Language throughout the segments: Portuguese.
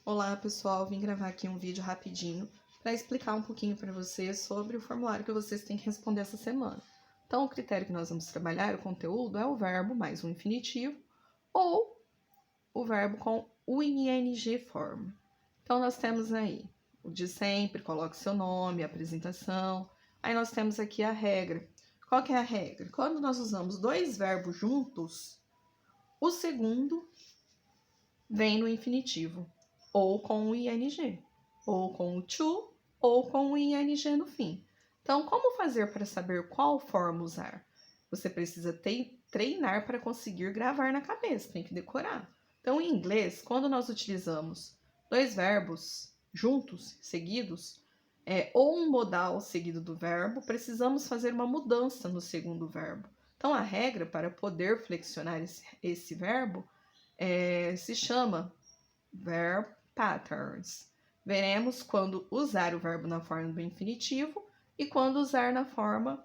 Olá pessoal, vim gravar aqui um vídeo rapidinho para explicar um pouquinho para vocês sobre o formulário que vocês têm que responder essa semana. Então, o critério que nós vamos trabalhar, o conteúdo, é o verbo mais um infinitivo ou o verbo com o ing form. Então, nós temos aí o de sempre, coloque seu nome, apresentação. Aí nós temos aqui a regra. Qual que é a regra? Quando nós usamos dois verbos juntos, o segundo vem no infinitivo, ou com o ing, ou com o to, ou com o ing no fim. Então, como fazer para saber qual forma usar? Você precisa treinar para conseguir gravar na cabeça, tem que decorar. Então, em inglês, quando nós utilizamos dois verbos juntos, seguidos, ou um modal seguido do verbo, precisamos fazer uma mudança no segundo verbo. Então, a regra para poder flexionar esse verbo se chama verb patterns. Veremos quando usar o verbo na forma do infinitivo e quando usar na forma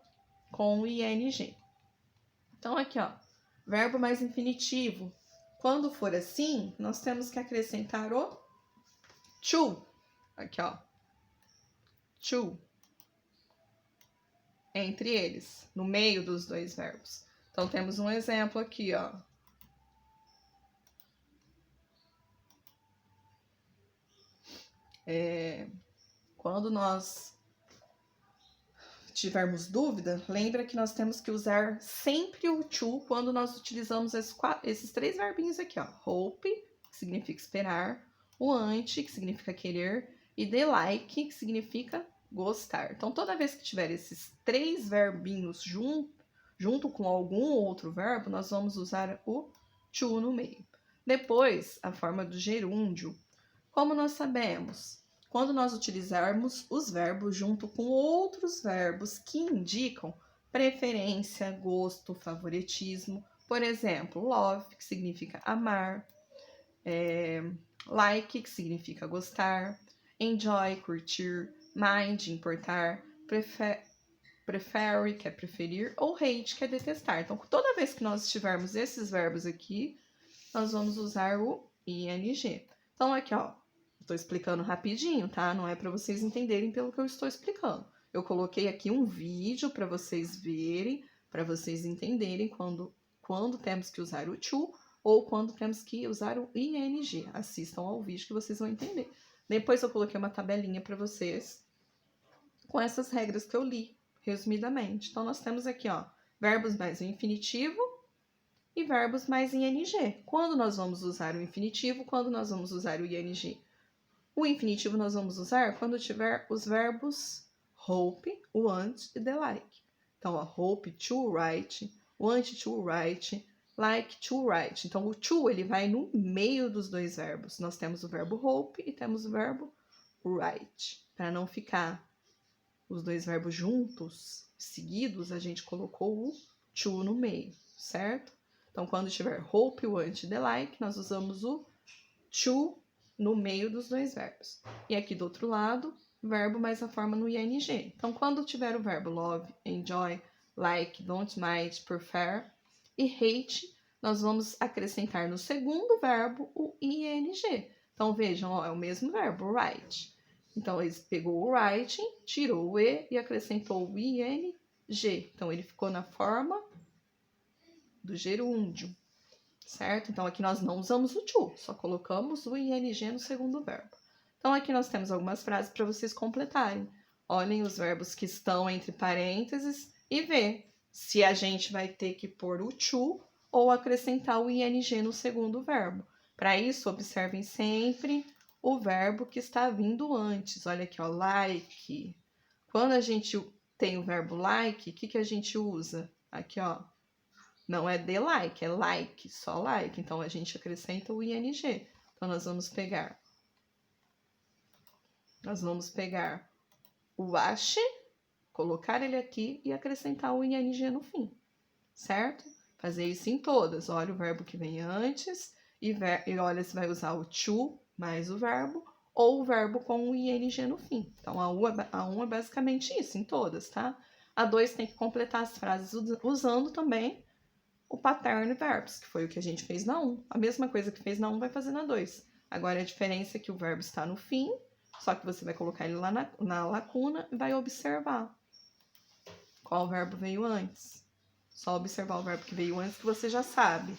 com o ing. Então, aqui, ó, verbo mais infinitivo. Quando for assim, nós temos que acrescentar o to. Aqui, ó, to. Entre eles, no meio dos dois verbos. Então, temos um exemplo aqui, ó. Quando nós tivermos dúvida, lembra que nós temos que usar sempre o to quando nós utilizamos esses três verbinhos aqui, ó. Hope, que significa esperar, o want, que significa querer, e the like, que significa gostar. Então, toda vez que tiver esses três verbinhos junto com algum outro verbo, nós vamos usar o to no meio. Depois, a forma do gerúndio. Como nós sabemos? Quando nós utilizarmos os verbos junto com outros verbos que indicam preferência, gosto, favoritismo. Por exemplo, love, que significa amar, like, que significa gostar, enjoy, curtir, mind, importar, prefer, que é preferir, ou hate, que é detestar. Então, toda vez que nós tivermos esses verbos aqui, nós vamos usar o ing. Então, aqui, ó, estou explicando rapidinho, tá? Não é para vocês entenderem pelo que eu estou explicando. Eu coloquei aqui um vídeo para vocês verem, para vocês entenderem quando temos que usar o to ou quando temos que usar o ing. Assistam ao vídeo que vocês vão entender. Depois eu coloquei uma tabelinha para vocês com essas regras que eu li, resumidamente. Então, nós temos aqui, ó, verbos mais o infinitivo e verbos mais ing. Quando nós vamos usar o infinitivo, quando nós vamos usar o ing? O infinitivo nós vamos usar quando tiver os verbos hope, want e the like. Então, a hope to write, want to write, like to write. Então, o to ele vai no meio dos dois verbos. Nós temos o verbo hope e temos o verbo write. Para não ficar os dois verbos juntos, seguidos, a gente colocou o to no meio, certo? Então, quando tiver hope, want e the like, nós usamos o to no meio dos dois verbos. E aqui do outro lado, verbo mais a forma no ing. Então, quando tiver o verbo love, enjoy, like, don't mind, prefer e hate, nós vamos acrescentar no segundo verbo o ing. Então, vejam, ó, é o mesmo verbo, write. Então, ele pegou o writing, tirou o e acrescentou o ing. Então, ele ficou na forma do gerúndio. Certo? Então, aqui nós não usamos o to, só colocamos o ing no segundo verbo. Então, aqui nós temos algumas frases para vocês completarem. Olhem os verbos que estão entre parênteses e vê se a gente vai ter que pôr o to ou acrescentar o ing no segundo verbo. Para isso, observem sempre o verbo que está vindo antes. Olha aqui, ó, like. Quando a gente tem o verbo like, o que a gente usa? Aqui, ó. Não é the like, é like, só like. Então, a gente acrescenta o ing. Então, nós vamos pegar o wash, colocar ele aqui e acrescentar o ing no fim, certo? Fazer isso em todas. Olha o verbo que vem antes e olha se vai usar o to mais o verbo ou o verbo com o ing no fim. Então, a 1 é basicamente isso em todas, tá? A 2 tem que completar as frases usando também o pattern verbs, que foi o que a gente fez na 1. A mesma coisa que fez na 1 vai fazer na 2. Agora, a diferença é que o verbo está no fim, só que você vai colocar ele lá na lacuna e vai observar qual verbo veio antes. Só observar o verbo que veio antes que você já sabe.